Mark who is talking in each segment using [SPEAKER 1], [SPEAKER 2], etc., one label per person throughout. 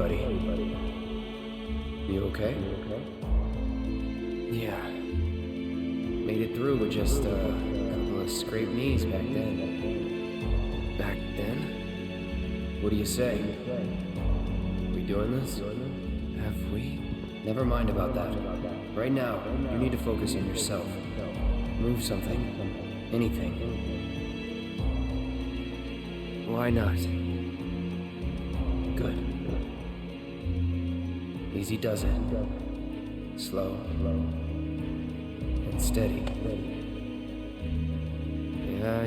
[SPEAKER 1] buddy. You okay? Yeah. Made it through with just a couple of scraped knees back then. Back then? What do you say? We doing this? Have we? Never mind about that. Right now, you need to focus on yourself. Move something. Anything. Why not? Good. Easy does it. Slow. And steady. Yeah.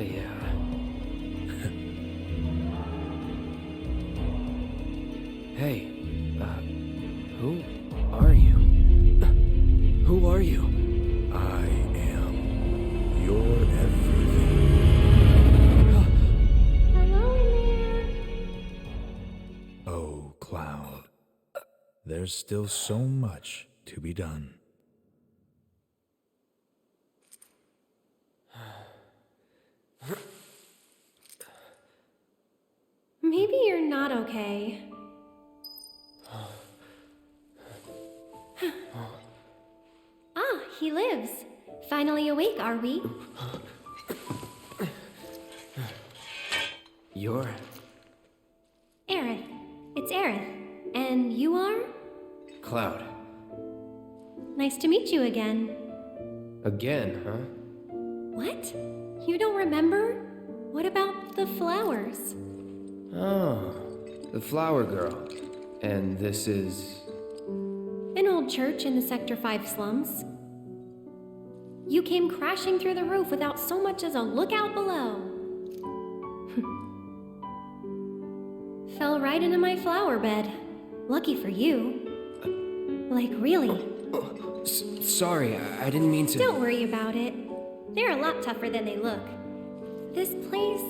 [SPEAKER 1] Hey, who are you? Who are you?
[SPEAKER 2] I am your everything.
[SPEAKER 3] Hello there.
[SPEAKER 2] Oh, Cloud. There's still so much to be done.
[SPEAKER 3] Maybe you're not okay. Ah, he lives. Finally awake, are we?
[SPEAKER 1] You're...
[SPEAKER 3] Aerith. It's Aerith. And you are?
[SPEAKER 1] Cloud.
[SPEAKER 3] Nice to meet you again.
[SPEAKER 1] Again, huh?
[SPEAKER 3] What? You don't remember? What about the flowers?
[SPEAKER 1] Oh, the flower girl. And this is...
[SPEAKER 3] An old church in the Sector 5 slums. You came crashing through the roof without so much as a look out below. Fell right into my flower bed. Lucky for you. Like, really.
[SPEAKER 1] Sorry, I didn't mean to...
[SPEAKER 3] Don't worry about it. They're a lot tougher than they look. This place,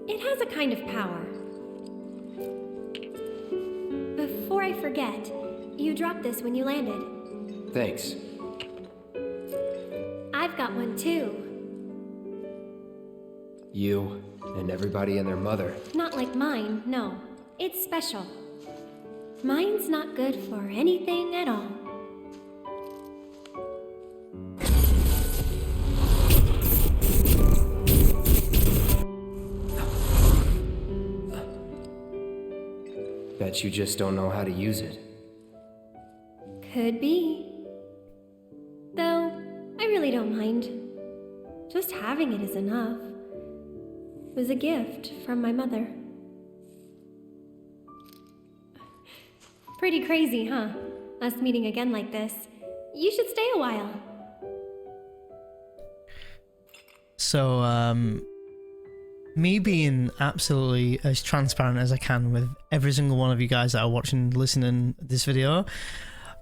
[SPEAKER 3] it has a kind of power. Before I forget, you dropped this when you landed.
[SPEAKER 1] Thanks.
[SPEAKER 3] I've got one too.
[SPEAKER 1] You and everybody and their mother.
[SPEAKER 3] Not like mine, no. It's special. Mine's not good for anything at all.
[SPEAKER 1] Bet you just don't know how to use it.
[SPEAKER 3] Could be. Though, I really don't mind. Just having it is enough. It was a gift from my mother. Pretty crazy, huh? Us meeting again like this. You should stay a while.
[SPEAKER 4] So, me being absolutely as transparent as I can with every single one of you guys that are watching, listening this video,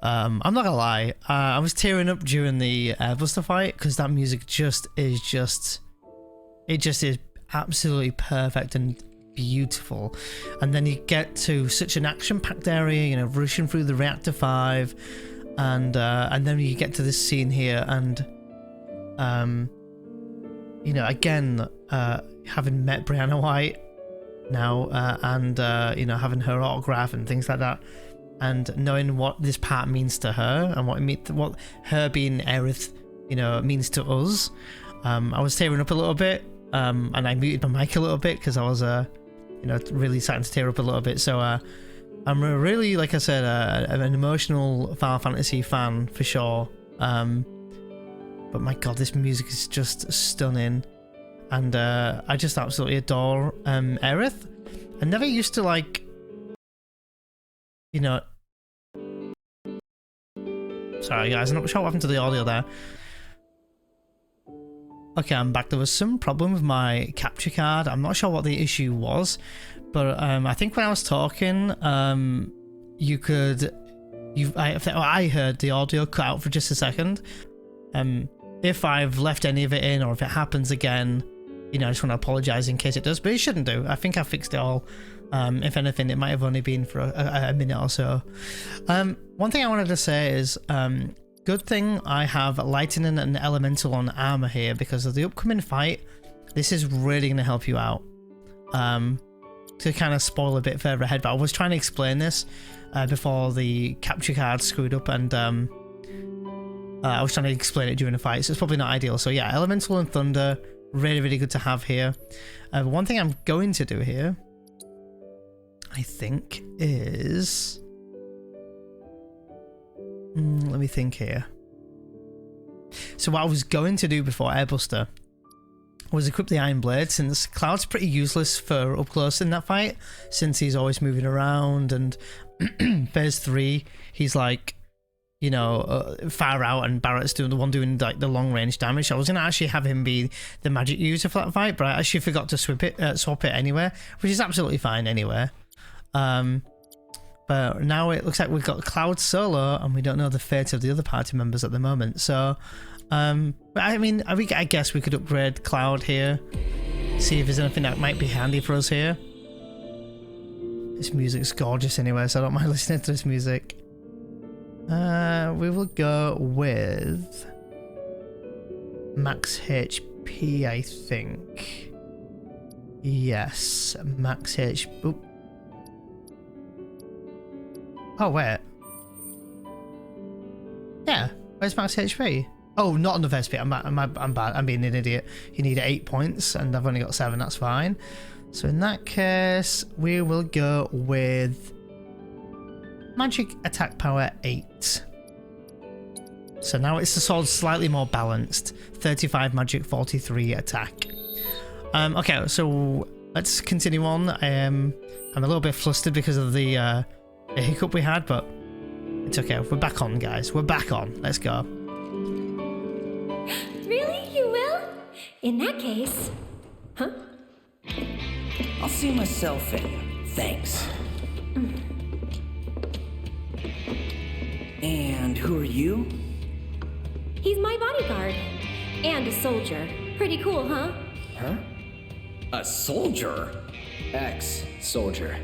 [SPEAKER 4] I'm not gonna lie, I was tearing up during the Buster fight because that music is absolutely perfect and beautiful. And then you get to such an action-packed area, you know, rushing through the Reactor 5, and then you get to this scene here, and you know, again, having met Brianna White now, and you know, having her autograph and things like that, and knowing what this part means to her and what her being Aerith, you know, means to us, I was tearing up a little bit, and I muted my mic a little bit because I was you know, really starting to tear up a little bit. So I'm really, like I said, an emotional Final Fantasy fan for sure. But my god, this music is just stunning, and I just absolutely adore Aerith. I never used to, like, you know... Sorry guys, I'm not sure what happened to the audio there. Okay, I'm back. There was some problem with my capture card. I'm not sure what the issue was, but I think when I was talking, I heard the audio cut out for just a second. If I've left any of it in, or if it happens again, you know, I just want to apologize in case it does, but it shouldn't do. I think I fixed it all. If anything, it might have only been for a minute or so. One thing I wanted to say is, good thing I have lightning and elemental on armor here, because of the upcoming fight. This is really going to help you out. To kind of spoil a bit further ahead, but I was trying to explain this before the capture card screwed up, and I was trying to explain it during the fight, so it's probably not ideal. So yeah, Elemental and Thunder, really, really good to have here. One thing I'm going to do here, I think, is... let me think here. So what I was going to do before Airbuster was equip the Iron Blade, since Cloud's pretty useless for up close in that fight, since he's always moving around, and phase 3 he's like, you know, far out, and Barrett's doing the one doing like the long range damage. I was gonna actually have him be the magic user for that fight, but I actually forgot to swap it anywhere, which is absolutely fine anyway. But now it looks like we've got Cloud solo, and we don't know the fate of the other party members at the moment. So but I mean, I guess we could upgrade Cloud here, see if there's anything that might be handy for us here. This music's gorgeous anyway, so I don't mind listening to this music. We will go with max HP, I think. Yes, max HP. Oop. Oh, wait. Yeah, where's max HP? Oh, not enough SP. I'm bad. I'm being an idiot. You need 8 points, and I've only got 7. That's fine. So in that case, we will go with magic attack power 8. So now it's the sword slightly more balanced. 35 magic, 43 attack. Okay, so let's continue on. I'm a little bit flustered because of the hiccup we had, but it's okay. We're back on, guys. We're back on. Let's go.
[SPEAKER 3] Really? You will? In that case... Huh?
[SPEAKER 5] I'll see myself in. Thanks. And who are you?
[SPEAKER 3] He's my bodyguard. And a soldier. Pretty cool, huh?
[SPEAKER 5] Huh? A soldier?
[SPEAKER 1] Ex-soldier.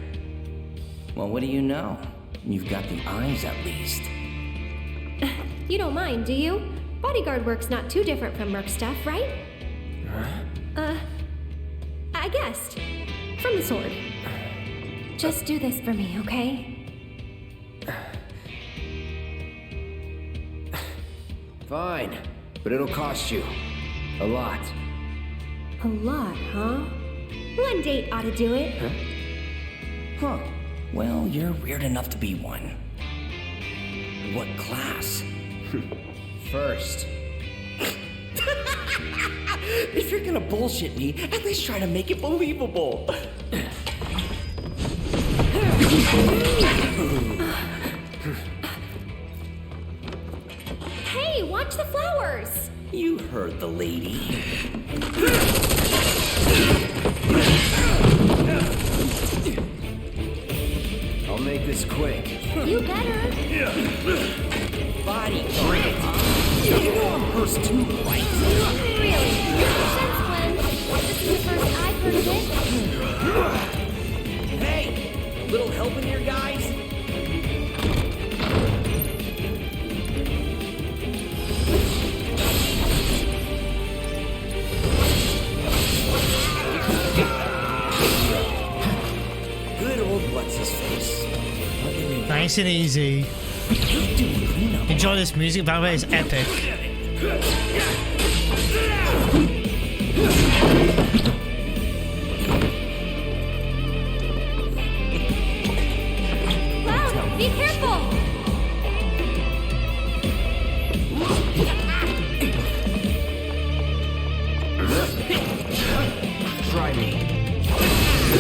[SPEAKER 5] Well, what do you know? You've got the eyes, at least.
[SPEAKER 3] You don't mind, do you? Bodyguard work's not too different from merc stuff, right? I guessed. From the sword. Just do this for me, okay?
[SPEAKER 1] Fine, but it'll cost you a lot.
[SPEAKER 3] A lot, huh? One date ought to do it.
[SPEAKER 5] Huh. Well, you're weird enough to be one. What class?
[SPEAKER 1] First.
[SPEAKER 5] If you're gonna bullshit me, at least try to make it believable.
[SPEAKER 3] Hey, watch the flowers!
[SPEAKER 5] You heard the lady.
[SPEAKER 1] I'll make this quick.
[SPEAKER 3] You better.
[SPEAKER 5] Body grip, huh? You know I'm first too, right?
[SPEAKER 3] Really? Since when? This is the first I've heard of it.
[SPEAKER 5] Hey! Little help in here, guys? Good old what's-his-face.
[SPEAKER 4] Nice and easy. Enjoy this music, by the way, it's epic.
[SPEAKER 3] Wow, be careful!
[SPEAKER 1] Try me.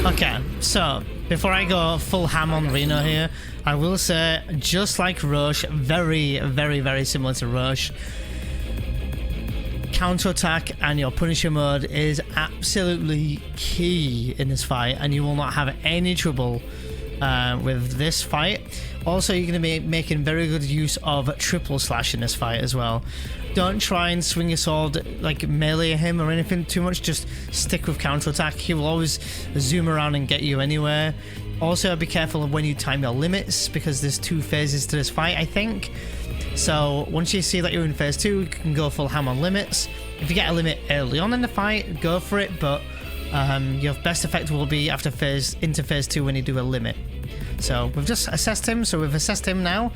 [SPEAKER 4] Okay, so before I go full ham on Reno here, I will say, just like Roche, very, very, very similar to Roche, counterattack and your Punisher mode is absolutely key in this fight, and you will not have any trouble with this fight. Also, you're going to be making very good use of triple slash in this fight as well. Don't try and swing your sword, like melee him or anything too much, just stick with counterattack. He will always zoom around and get you anywhere. Also, be careful of when you time your limits, because there's 2 phases to this fight, I think. So once you see that you're in phase 2, you can go full ham on limits. If you get a limit early on in the fight, go for it, but your best effect will be after into phase 2 when you do a limit. So we've just assessed him. So we've assessed him now.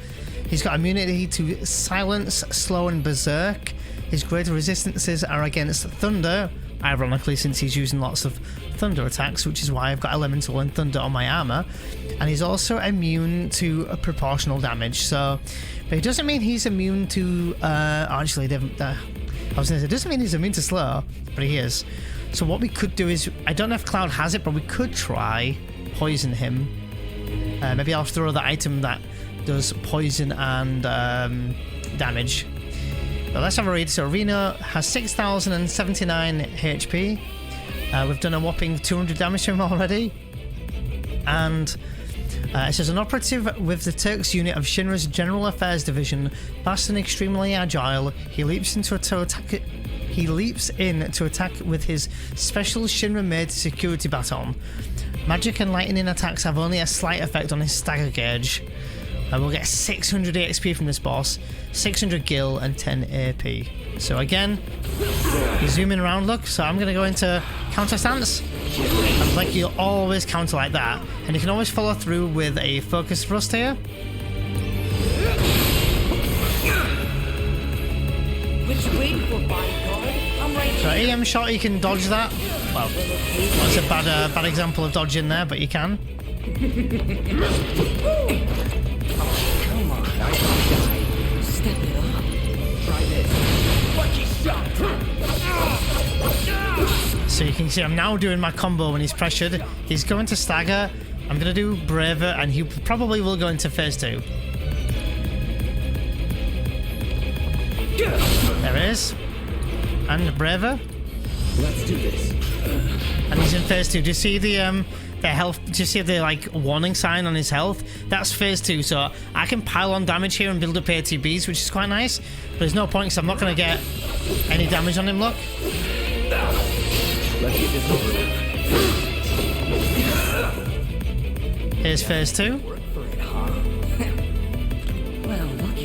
[SPEAKER 4] He's got immunity to silence, slow, and berserk. His greater resistances are against thunder, ironically, since he's using lots of thunder attacks, which is why I've got elemental and thunder on my armor. And he's also immune to proportional damage. So, but it doesn't mean he's immune to. Actually, I was going to say, it doesn't mean he's immune to slow, but he is. So what we could do is, I don't know if Cloud has it, but we could try poison him. Maybe I'll throw the item that does poison and damage. But let's have a read. So Reno has 6,079 HP. We've done a whopping 200 damage to him already. And it says an operative with the Turks unit of Shinra's General Affairs Division, fast and extremely agile, he leaps in to attack with his special Shinra-made security baton. Magic and lightning attacks have only a slight effect on his stagger gauge. We'll get 600 EXP from this boss, 600 gil, and 10 AP. So again, you zoom in around, look. So I'm going to go into counter stance. And like you always counter like that. And you can always follow through with a focus thrust here.
[SPEAKER 5] What you waiting for, bodyguard? I'm right
[SPEAKER 4] So EM shot, you can dodge that. Well, that's a bad example of dodging there, but you can.
[SPEAKER 5] Come on, step it up. Try this. Lucky shot.
[SPEAKER 4] So you can see I'm now doing my combo when he's pressured. He's going to stagger. I'm going to do Braver, and he probably will go into phase 2. There it is. And Braver.
[SPEAKER 1] Let's do this.
[SPEAKER 4] And he's in phase 2. Do you see the health? Do you see the like warning sign on his health? That's phase 2. So I can pile on damage here and build up ATBs, which is quite nice. But there's no point because I'm not going to get any damage on him. Look.
[SPEAKER 1] Let's get this over with.
[SPEAKER 4] Here's phase 2.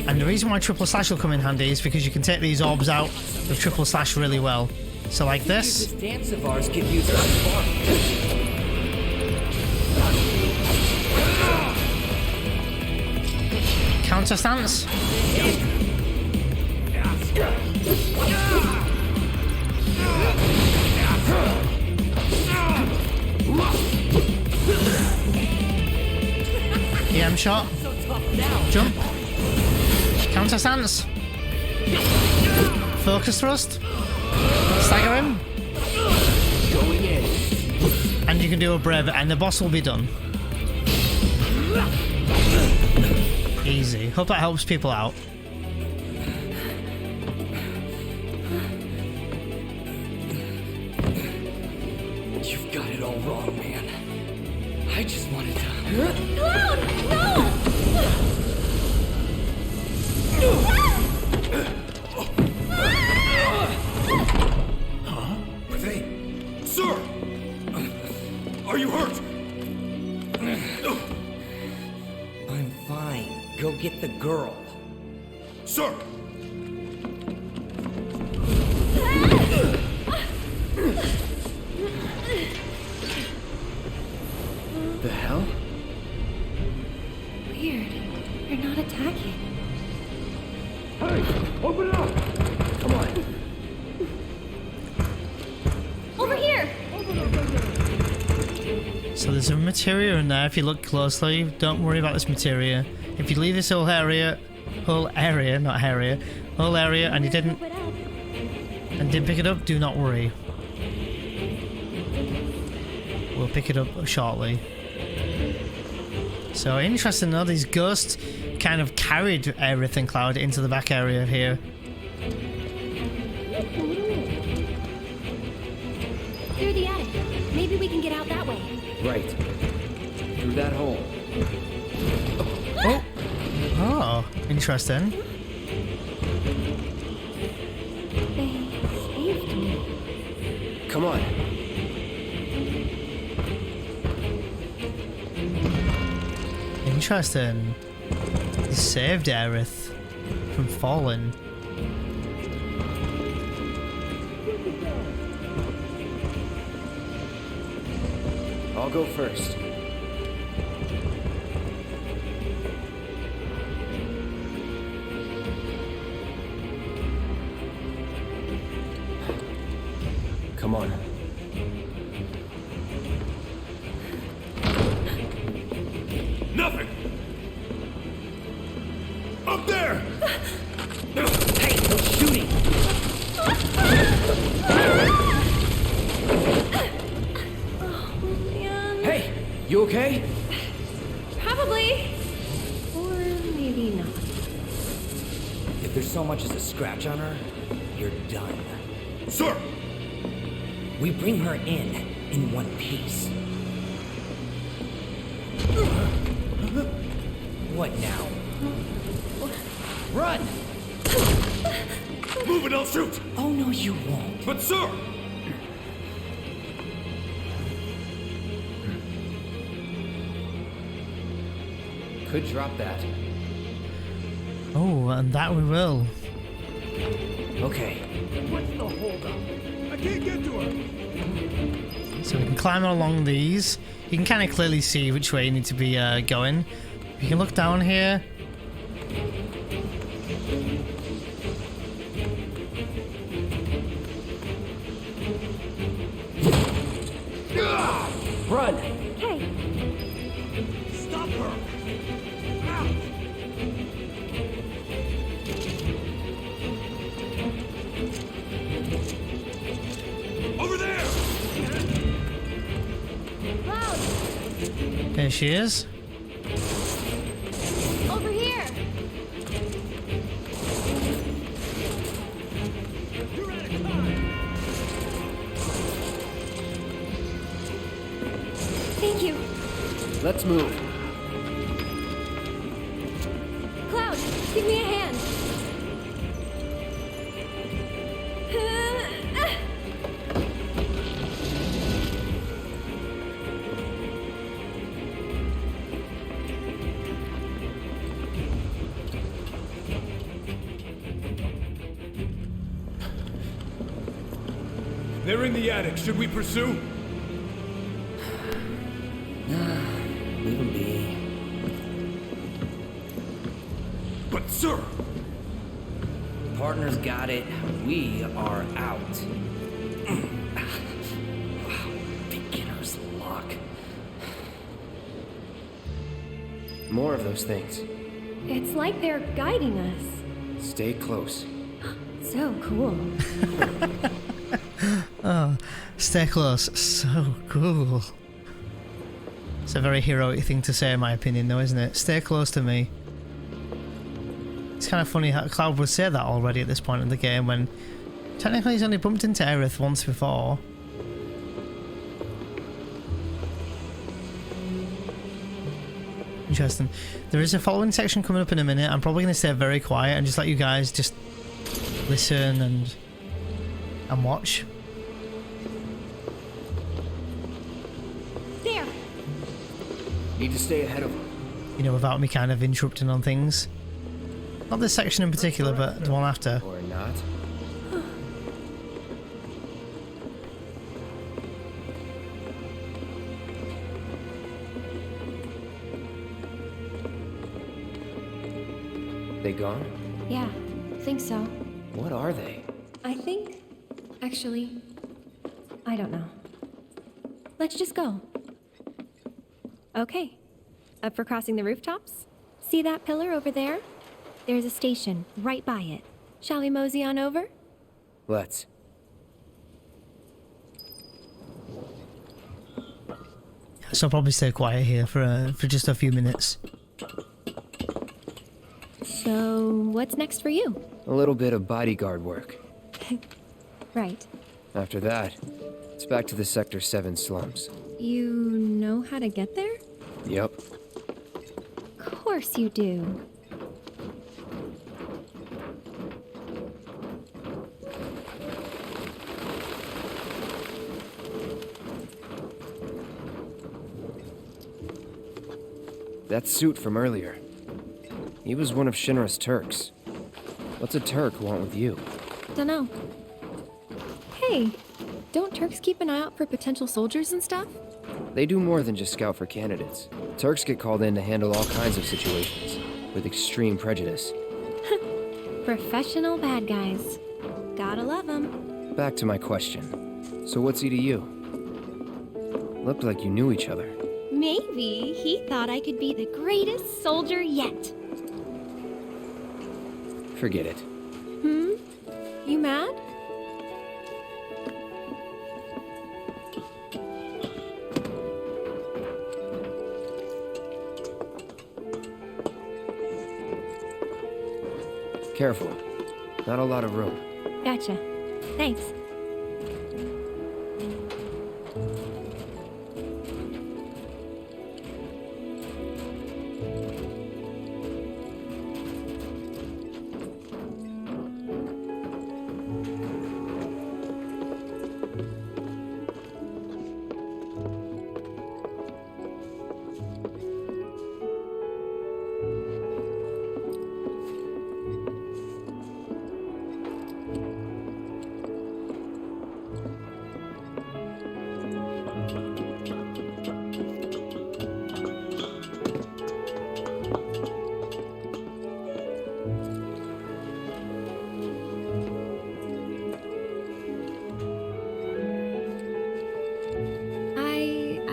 [SPEAKER 4] And the reason why triple slash will come in handy is because you can take these orbs out with triple slash really well. So like this.
[SPEAKER 5] This dance of ours could use a spark.
[SPEAKER 4] Counter stance. EM shot. Jump. Counter stance. Focus thrust. Stagger him.
[SPEAKER 1] Going in.
[SPEAKER 4] And you can do a Brave, and the boss will be done. Easy. Hope that helps people out.
[SPEAKER 5] You've got it all wrong, man. I just wanted to...
[SPEAKER 3] Cloud! No!
[SPEAKER 6] Hey, sir! Are you hurt?
[SPEAKER 5] I'm fine. Go get the girl.
[SPEAKER 6] Sir!
[SPEAKER 1] The hell?
[SPEAKER 3] Weird. They're not attacking.
[SPEAKER 6] Hey, open it up!
[SPEAKER 1] Come on.
[SPEAKER 3] Over here!
[SPEAKER 4] So there's a materia in there if you look closely. Don't worry about this materia. If you leave this whole area, and you didn't pick it up, do not worry. We'll pick it up shortly. So interesting though, these ghosts kind of carried Aerith and Cloud into the back area here.
[SPEAKER 3] Through the attic. Maybe we can get out that way.
[SPEAKER 1] Right. Through that hole.
[SPEAKER 4] Oh, interesting.
[SPEAKER 3] They saved me.
[SPEAKER 1] Come on.
[SPEAKER 4] Interesting. He saved Aerith from falling.
[SPEAKER 1] I'll go first. Come on.
[SPEAKER 6] Nothing! Up there!
[SPEAKER 5] Hey, no shooting!
[SPEAKER 3] Man.
[SPEAKER 1] Hey, you okay?
[SPEAKER 3] Probably. Or maybe not.
[SPEAKER 5] If there's so much as a scratch on her, you're done.
[SPEAKER 6] Sir!
[SPEAKER 5] We bring her in one piece. What now? Run!
[SPEAKER 6] Move and I'll shoot!
[SPEAKER 5] Oh no, you won't.
[SPEAKER 6] But sir!
[SPEAKER 1] Could drop that.
[SPEAKER 4] Oh, and that we will.
[SPEAKER 5] Okay.
[SPEAKER 6] What's the holdup? I can't get to her!
[SPEAKER 4] So we can climb along these. You can kind of clearly see which way you need to be going. You can look down here.
[SPEAKER 5] Run!
[SPEAKER 3] Okay.
[SPEAKER 6] Stop her! Out! Over there!
[SPEAKER 3] Cloud,
[SPEAKER 4] There she is.
[SPEAKER 3] over here.
[SPEAKER 6] You're out of time!
[SPEAKER 3] Thank you.
[SPEAKER 1] Let's move.
[SPEAKER 3] Cloud, give me a hand.
[SPEAKER 6] They're in the attic. Should we pursue?
[SPEAKER 5] Leave him be.
[SPEAKER 6] But sir!
[SPEAKER 5] Partner's got it. We are out. Wow, beginner's luck.
[SPEAKER 1] More of those things.
[SPEAKER 3] It's like they're guiding us.
[SPEAKER 1] Stay close.
[SPEAKER 3] So cool.
[SPEAKER 4] Oh, stay close. So cool. It's a very heroic thing to say in my opinion though, isn't it? Stay close to me. It's kind of funny how Cloud would say that already at this point in the game when technically he's only bumped into Aerith once before. Interesting. There is a following section coming up in a minute. I'm probably going to stay very quiet and just let you guys just listen and watch.
[SPEAKER 3] There.
[SPEAKER 1] Need to stay ahead of them.
[SPEAKER 4] You know, without me kind of interrupting on things. Not this section in particular, but the one after.
[SPEAKER 1] Or not. They gone?
[SPEAKER 3] Yeah, think so.
[SPEAKER 1] What are they?
[SPEAKER 3] I think, actually, I don't know. Let's just go. Okay. Up for crossing the rooftops? See that pillar over there? There's a station right by it. Shall we mosey on over?
[SPEAKER 1] Let's.
[SPEAKER 4] So I'll probably stay quiet here for just a few minutes.
[SPEAKER 3] So, what's next for you?
[SPEAKER 1] A little bit of bodyguard work.
[SPEAKER 3] Right.
[SPEAKER 1] After that, it's back to the Sector 7 slums.
[SPEAKER 3] You know how to get there?
[SPEAKER 1] Yep.
[SPEAKER 3] Of course you do.
[SPEAKER 1] That suit from earlier. He was one of Shinra's Turks. What's a Turk want with you?
[SPEAKER 3] Dunno. Hey, don't Turks keep an eye out for potential soldiers and stuff?
[SPEAKER 1] They do more than just scout for candidates. Turks get called in to handle all kinds of situations, with extreme prejudice.
[SPEAKER 3] Professional bad guys. Gotta love them.
[SPEAKER 1] Back to my question. So what's he to you? Looked like you knew each other.
[SPEAKER 3] Maybe he thought I could be the greatest soldier yet.
[SPEAKER 1] Forget it.
[SPEAKER 3] Hmm? You mad?
[SPEAKER 1] Careful. Not a lot of room.
[SPEAKER 3] Gotcha. Thanks.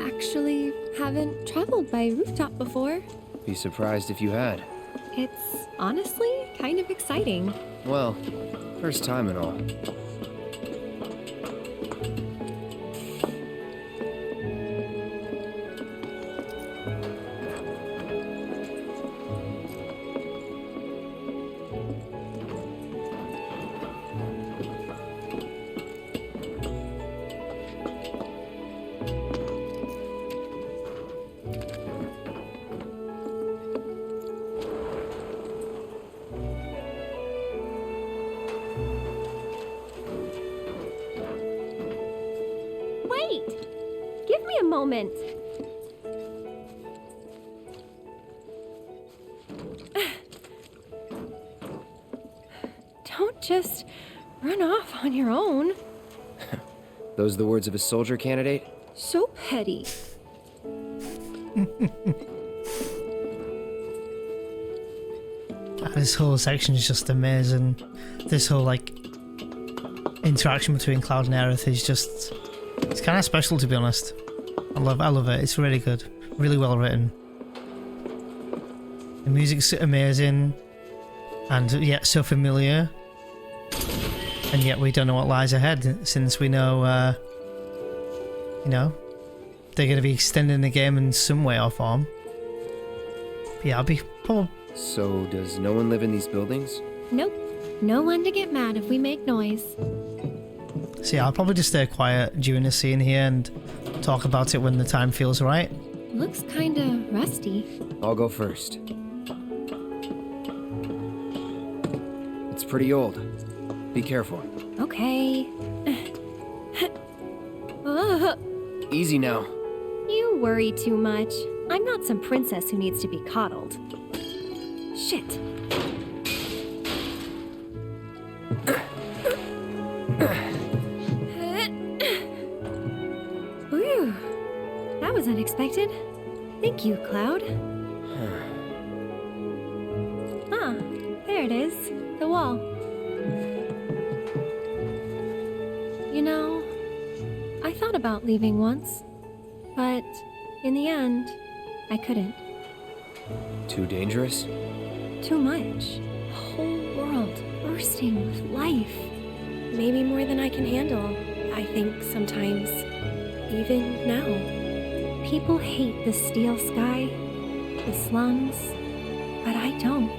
[SPEAKER 3] Actually haven't traveled by rooftop before.
[SPEAKER 1] Be surprised if you had.
[SPEAKER 3] It's honestly kind of exciting.
[SPEAKER 1] Well, first time and all.
[SPEAKER 3] Wait! Give me a moment. Don't just run off on your own.
[SPEAKER 1] Those the words of a soldier candidate?
[SPEAKER 3] So petty.
[SPEAKER 4] This whole section is just amazing. This whole like interaction between Cloud and Aerith is just, it's kind of special, to be honest. I love it. It's really good, really well written. The music's amazing, and yet so familiar. And yet we don't know what lies ahead, since we know, you know, they're going to be extending the game in some way or form. But yeah, I'll be probably.
[SPEAKER 1] So, does no one live in these buildings?
[SPEAKER 3] Nope. No one to get mad if we make noise.
[SPEAKER 4] So yeah, I'll probably just stay quiet during the scene here and talk about it when the time feels right.
[SPEAKER 3] Looks kinda rusty.
[SPEAKER 1] I'll go first. It's pretty old. Be careful.
[SPEAKER 3] Okay.
[SPEAKER 1] Easy now.
[SPEAKER 3] You worry too much. I'm not some princess who needs to be coddled. Shit. Whew. That was unexpected. Thank you, Cloud. Ah, there it is. The wall. You know, I thought about leaving once, but in the end, I couldn't.
[SPEAKER 1] Too dangerous?
[SPEAKER 3] Too much. A whole world bursting with life. Maybe more than I can handle, I think sometimes. Even now. People hate the steel sky, the slums, but I don't.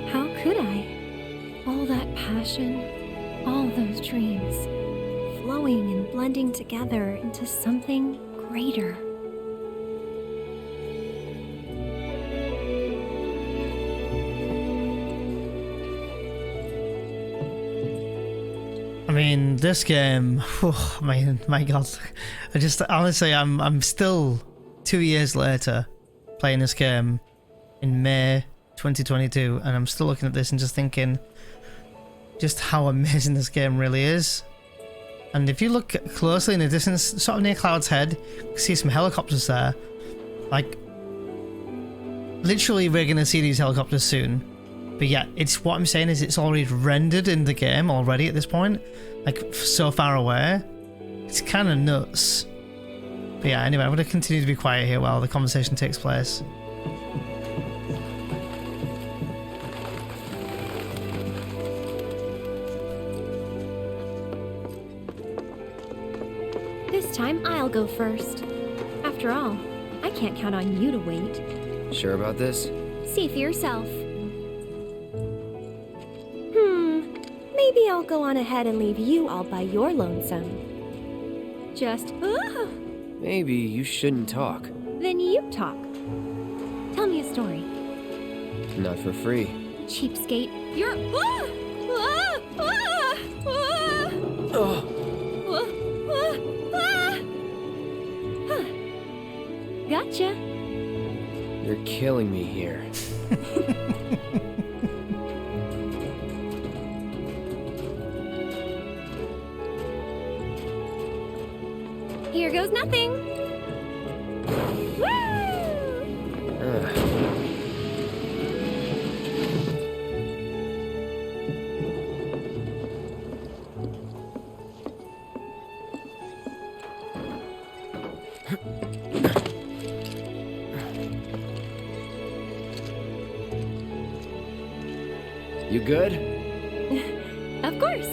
[SPEAKER 3] How could I? All that passion, all those dreams, flowing and blending together into something greater.
[SPEAKER 4] I mean, this game, oh, my god. I just, honestly, I'm still 2 years later playing this game in May 2022, and I'm still looking at this and just thinking just how amazing this game really is. And if you look closely in the distance, sort of near Cloud's head, you can see some helicopters there. Like, literally we're going to see these helicopters soon. But yeah, it's what I'm saying is it's already rendered in the game already at this point, like so far away. It's kind of nuts. But yeah, anyway, I'm going to continue to be quiet here while the conversation takes place.
[SPEAKER 3] This time I'll go first. After all, I can't count on you to wait.
[SPEAKER 1] Sure about this?
[SPEAKER 3] See for yourself. Maybe I'll go on ahead and leave you all by your lonesome. Just,
[SPEAKER 1] Maybe you shouldn't talk.
[SPEAKER 3] Then you talk. Tell me a story.
[SPEAKER 1] Not for free.
[SPEAKER 3] Cheapskate. You're, Gotcha.
[SPEAKER 1] You're killing me here.
[SPEAKER 3] Here goes nothing. Woo!
[SPEAKER 1] You good?
[SPEAKER 3] Of course.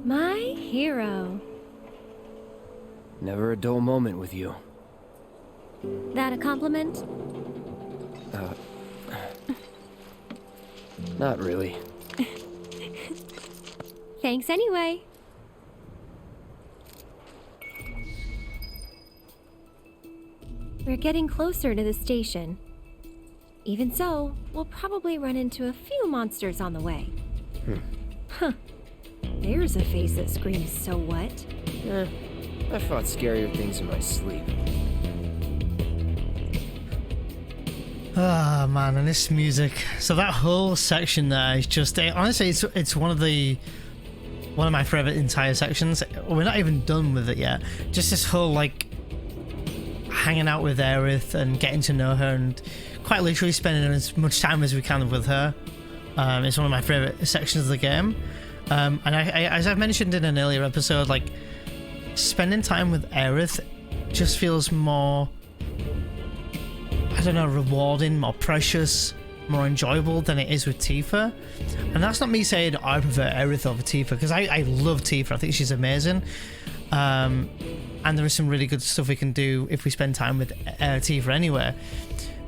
[SPEAKER 3] My hero.
[SPEAKER 1] Never a dull moment with you.
[SPEAKER 3] That a compliment?
[SPEAKER 1] Not really.
[SPEAKER 3] Thanks anyway. We're getting closer to the station. Even so, we'll probably run into a few monsters on the way. Huh. There's a face that screams, "So what?"
[SPEAKER 1] I fought scarier things in my sleep.
[SPEAKER 4] Ah, man, and this music. So that whole section there is just, honestly, it's one of my favorite entire sections. We're not even done with it yet. Just this whole, like, hanging out with Aerith and getting to know her and quite literally spending as much time as we can with her. It's one of my favorite sections of the game. And as I've mentioned in an earlier episode, like, spending time with Aerith just feels more, I don't know, rewarding, more precious, more enjoyable than it is with Tifa. And that's not me saying I prefer Aerith over Tifa, because I love Tifa. I think she's amazing. And there is some really good stuff we can do if we spend time with Tifa anyway.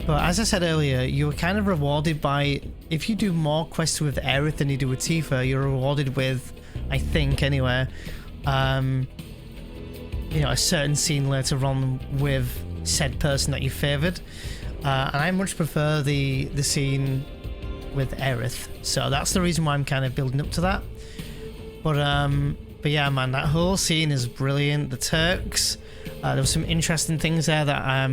[SPEAKER 4] But as I said earlier, you're kind of rewarded by, if you do more quests with Aerith than you do with Tifa, you're rewarded with, I think anyway, you know, a certain scene later on with said person that you favoured. And I much prefer the scene with Aerith. So that's the reason why I'm kind of building up to that. But yeah, man, that whole scene is brilliant. The Turks, there were some interesting things there that,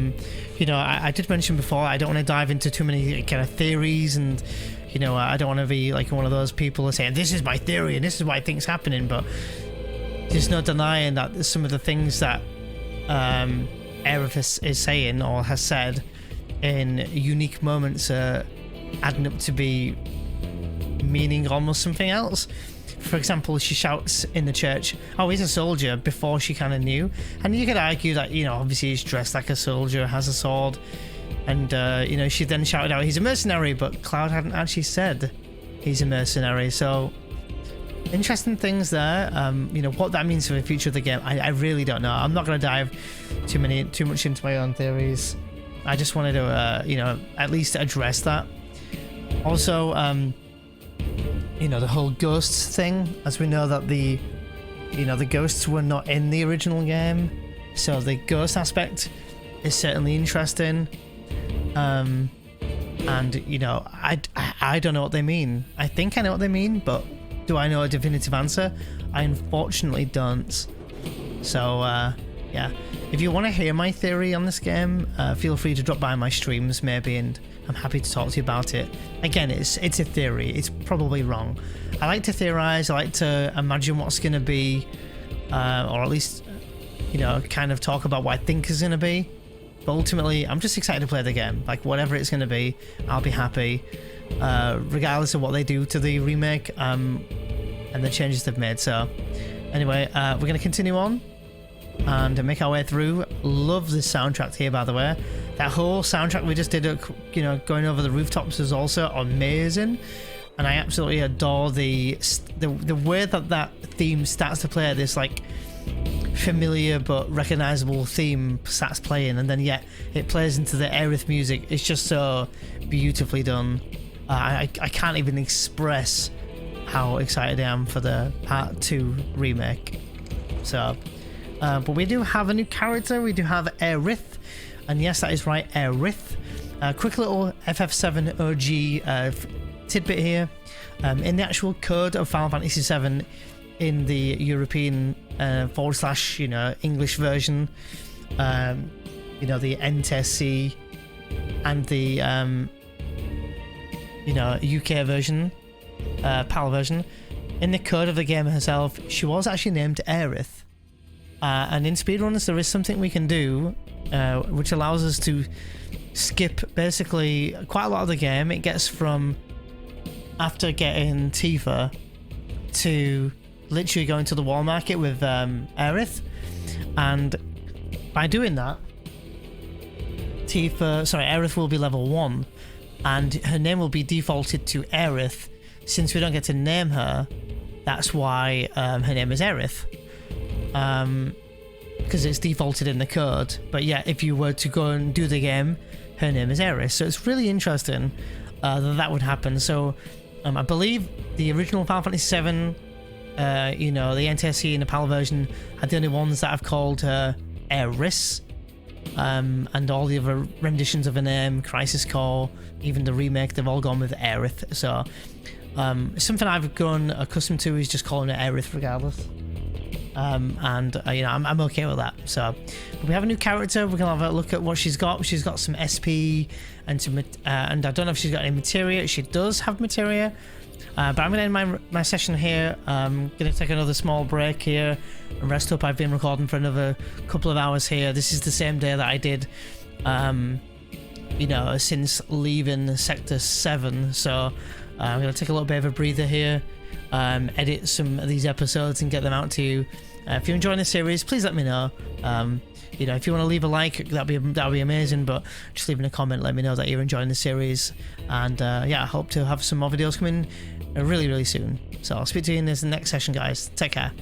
[SPEAKER 4] you know, I did mention before. I don't want to dive into too many kind of theories, and, you know, I don't want to be like one of those people saying, this is my theory and this is why I think's happening. But there's no denying that some of the things that Aerith is saying or has said in unique moments are adding up to be meaning almost something else. For example, she shouts in the church, "Oh, he's a soldier," before she kind of knew. And you could argue that, you know, obviously he's dressed like a soldier, has a sword, and, you know, she then shouted out, "He's a mercenary," but Cloud hadn't actually said he's a mercenary. So, interesting things there. You know, what that means for the future of the game, I really don't know. I'm not going to dive too much into my own theories. I just wanted to, you know, at least address that. Also, you know, the whole ghosts thing, as we know that the ghosts were not in the original game, so the ghost aspect is certainly interesting. And, you know, I don't know what they mean. I think I know what they mean, but do I know a definitive answer? I unfortunately don't. So, yeah. If you want to hear my theory on this game, feel free to drop by my streams maybe, and I'm happy to talk to you about it. Again, it's a theory. It's probably wrong. I like to theorize. I like to imagine what's going to be, or at least, you know, kind of talk about what I think is going to be. But ultimately, I'm just excited to play the game. Like, whatever it's going to be, I'll be happy, regardless of what they do to the remake and the changes they've made. So, anyway, we're going to continue on and make our way through. Love this soundtrack here, by the way. That whole soundtrack we just did, you know, going over the rooftops is also amazing. And I absolutely adore the way that theme starts to play. This, like, familiar but recognizable theme starts playing, and then yet it plays into the Aerith music. It's just so beautifully done. I can't even express how excited I am for the Part 2 remake. So, but we do have a new character. We do have Aerith, and yes, that is right, Aerith. Quick little FF7 OG tidbit here. In the actual code of Final Fantasy VII, in the European / you know, English version, you know, the NTSC and the you know, UK version, PAL version, in the code of the game herself, she was actually named Aerith. And in speedruns, there is something we can do which allows us to skip basically quite a lot of the game. It gets from after getting Tifa to literally going to the wall market with Aerith, and by doing that, Aerith will be level 1, and her name will be defaulted to Aerith. Since we don't get to name her, that's why her name is Aerith, because it's defaulted in the code. But yeah, if you were to go and do the game, her name is Aerith. So it's really interesting that would happen. So I believe the original Final Fantasy VII, you know, the NTSC and the PAL version are the only ones that have called her Aerith, and all the other renditions of her name, Crisis Core, even the remake, they've all gone with Aerith. So something I've grown accustomed to is just calling her Aerith regardless. And you know, I'm okay with that. So, but we have a new character. We're gonna have a look at what she's got. She's got some SP and some, and I don't know if she's got any materia. She does have materia. But I'm going to end my session here. I'm going to take another small break here and rest up. I've been recording for another couple of hours here. This is the same day that I did, you know, since leaving Sector 7. So I'm going to take a little bit of a breather here, edit some of these episodes and get them out to you. If you're enjoying this series, please let me know. You know, if you want to leave a like, that'd be amazing. But just leaving a comment, let me know that you're enjoying the series. And yeah, I hope to have some more videos coming really, really soon. So I'll speak to you in this next session, guys. Take care.